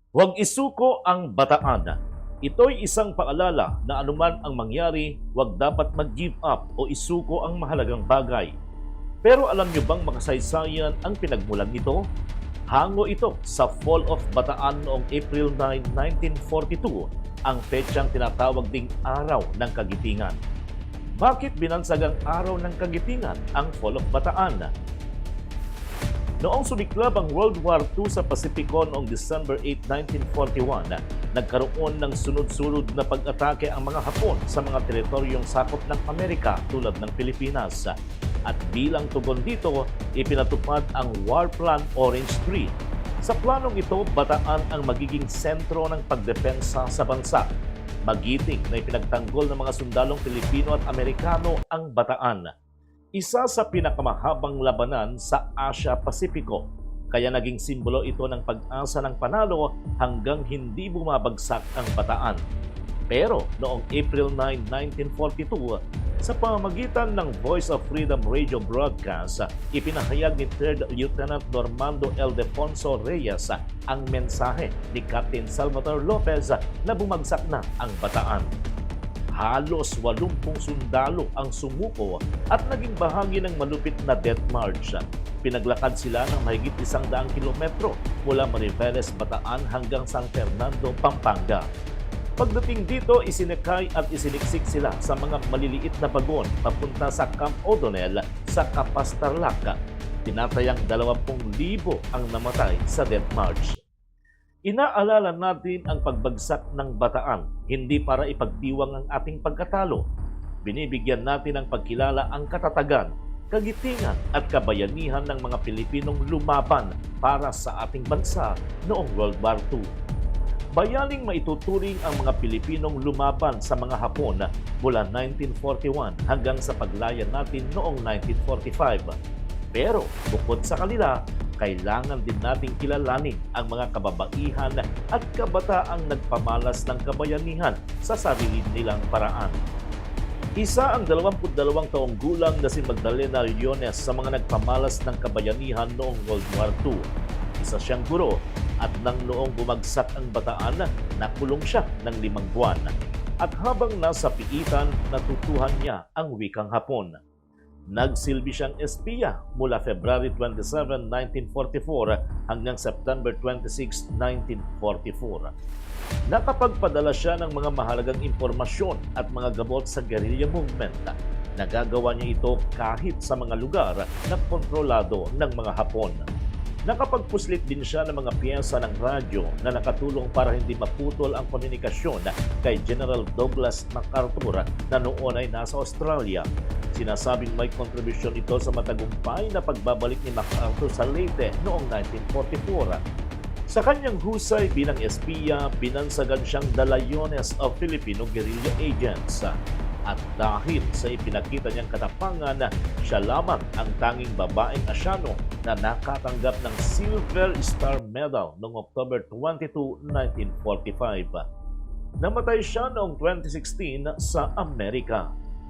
Huwag isuko ang bataan. Ito'y isang paalala na anuman ang mangyari, huwag dapat mag-give up o isuko ang mahalagang bagay. Pero alam niyo bang makasaysayan ang pinagmulan nito? Hango ito sa Fall of Bataan noong April 9, 1942, ang petsang tinatawag ding Araw ng Kagitingan. Bakit binansagang Araw ng Kagitingan ang Fall of Bataan? Noong sumiklab ang World War II sa Pasipiko noong December 8, 1941, nagkaroon ng sunod-sunod na pag-atake ang mga Hapon sa mga teritoryong sakop ng Amerika tulad ng Pilipinas. At bilang tugon dito, ipinatupad ang War Plan Orange 3. Sa planong ito, Bataan ang magiging sentro ng pagdepensa sa bansa. Magiting na ipinagtanggol ng mga sundalong Pilipino at Amerikano ang Bataan. Isa sa pinakamahabang labanan sa Asia-Pasipiko, kaya naging simbolo ito ng pag-asa ng panalo hanggang hindi bumabagsak ang Bataan. Pero noong April 9, 1942, sa pamamagitan ng Voice of Freedom Radio broadcast, ipinahayag ni 3rd Lieutenant Normando Ildefonso Reyes ang mensahe ni Captain Salvador Lopez na bumagsak na ang Bataan. Halos 80 sundalo ang sumuko at naging bahagi ng malupit na death march. Pinaglakad sila ng mahigit 100 kilometro mula Mariveles, Bataan hanggang San Fernando, Pampanga. Pagdating dito, isinekay at isiniksik sila sa mga maliliit na bagon papunta sa Camp O'Donnell sa Capas, Tarlac. Tinatayang 20,000 ang namatay sa death march. Inaalala natin ang pagbagsak ng Bataan, hindi para ipagdiwang ang ating pagkatalo. Binibigyan natin ng pagkilala ang katatagan, kagitingan at kabayanihan ng mga Pilipinong lumaban para sa ating bansa noong World War II. Bayaning maituturing ang mga Pilipinong lumaban sa mga Hapon mula 1941 hanggang sa paglaya natin noong 1945. Pero bukod sa kanila, kailangan din nating kilalanin ang mga kababaihan at kabataang nagpamalas ng kabayanihan sa sarili nilang paraan. Isa ang 22 taong gulang na si Magdalena Leones sa mga nagpamalas ng kabayanihan noong World War II. Isa siyang guro at nang noong bumagsak ang Bataan, nakulong siya ng 5 buwan. At habang nasa piitan, natutuhan niya ang wikang Hapon. Nagsilbi siyang espiya mula February 27, 1944 hanggang September 26, 1944. Nakapagpadala siya ng mga mahalagang impormasyon at mga gamot sa guerrilla movement. Nagagawa niya ito kahit sa mga lugar na kontrolado ng mga Hapon. Nakapagpuslit din siya ng mga piyesa ng radyo na nakatulong para hindi maputol ang komunikasyon kay General Douglas MacArthur na noon ay nasa Australia. Sinasabing may kontribusyon ito sa matagumpay na pagbabalik ni MacArthur sa Leyte noong 1944. Sa kanyang husay bilang espiya, binansagan siyang Dalayones of Filipino Guerrilla Agents. At dahil sa ipinakita niyang katapangan, siya lamang ang tanging babaeng Asyano na nakatanggap ng Silver Star Medal noong October 22, 1945. Namatay siya noong 2016 sa Amerika.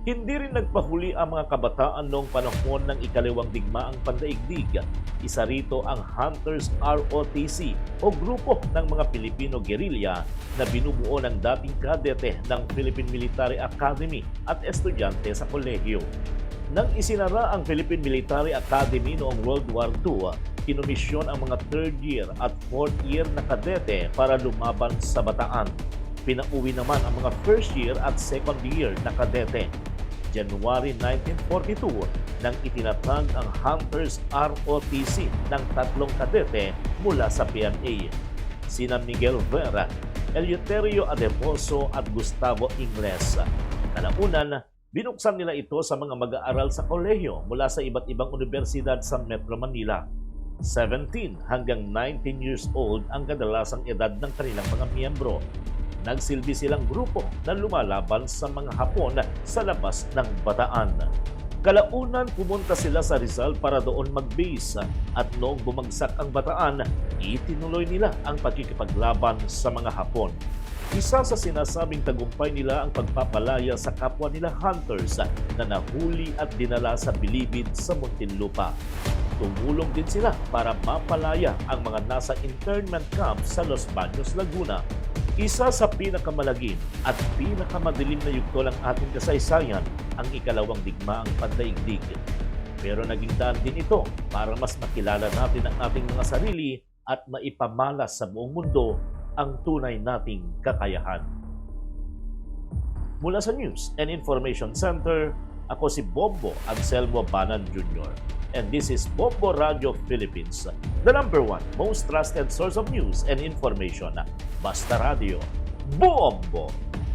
Hindi rin nagpahuli ang mga kabataan noong panahon ng ikalawang digmaang pandaigdig. Isa rito ang Hunters ROTC o grupo ng mga Pilipino guerrilla na binubuo ng dating kadete ng Philippine Military Academy at estudyante sa kolehiyo. Nang isinara ang Philippine Military Academy noong World War II, kinomisyon ang mga 3rd year at 4th year na kadete para lumaban sa Bataan. Pinauwi naman ang mga 1st year at 2nd year na kadete. January 1942 nang itinatag ang Hunters ROTC ng 3 kadete mula sa PMA. Sina Miguel Vera, Eleuterio Adeposo at Gustavo Ingles. Kalaunan, binuksan nila ito sa mga mag-aaral sa kolehiyo mula sa iba't ibang universidad sa Metro Manila. 17 hanggang 19 years old ang kadalasang edad ng kanilang mga miyembro. Nagsilbi silang grupo na lumalaban sa mga Hapon sa labas ng Bataan. Kalaunan, pumunta sila sa Rizal para doon mag-base at noong bumagsak ang Bataan, itinuloy nila ang pagkikipaglaban sa mga Hapon. Isa sa sinasabing tagumpay nila ang pagpapalaya sa kapwa nila Hunters na nahuli at dinala sa bilibid sa Muntinlupa. tumulong din sila para mapalaya ang mga nasa internment camp sa Los Baños, Laguna. Isa sa pinakamalagim at pinakamadilim na yugto ng ating kasaysayan ang ikalawang digmaang pandaigdig. Pero naging daan din ito para mas makilala natin ang ating mga sarili at maipamalas sa buong mundo ang tunay nating kakayahan. Mula sa News and Information Center, ako si Bombo Anselmo Banan Jr. And this is Bombo Radio Philippines, the #1 most trusted source of news and information. Basta Radio, Bombo!